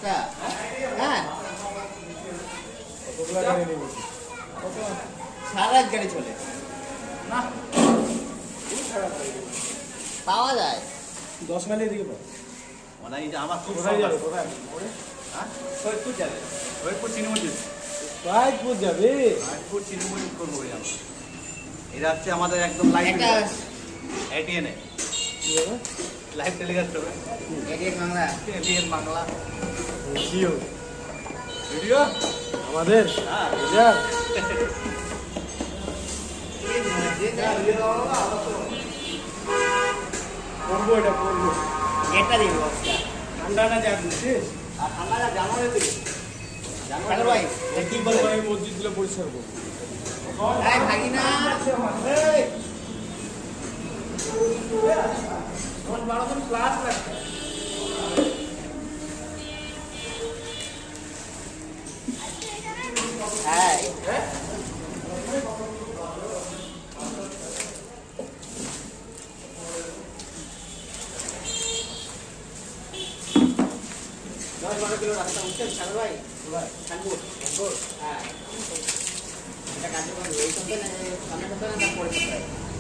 হ্যাঁ কতগুলো গাড়ি নিয়ে গেছি? সারা রাত গাড়ি চলে না পাওয়া যায় 10 মাইল এদিকে পাবো। মানে এই যে আমার খুব কোথায় শখ যাবে আছে। কোথায়? হ্যাঁ? সৈয়দপুর যাবে সৈয়দপুর চিনিমন্দির রায়পুর যাবে। সৈয়দপুর চিনিমন্দির করবো ওই আমরা এটা হচ্ছে আমাদের একদম লাইভ একটা এটিএনএ কি যাবে? লাইভ টেলিকাস্ট হবে ADN Bangla ATN Bangla Jio video আমাদের হ্যাঁ রেজার করবো, এটা করবো। এটা দিন বস্তা ঠান্ডা না যা বুঝছিস? আর ঠান্ডা জানুয়ারি থেকে সাগর ভাই এটা কি বলে এই মসজিদগুলো পরিষ্কার করবো। এই ভাগি না এই আমার 12 জন ক্লাস লাগবে। হ্যাঁ দশ 12 কিলো রাস্তা উঠছেন সাগর ভাই খানপুর হ্যাঁ এটা কার্যক্রম এই সপ্তাহে সামনের সপ্তাহে না তার পরের সপ্তাহে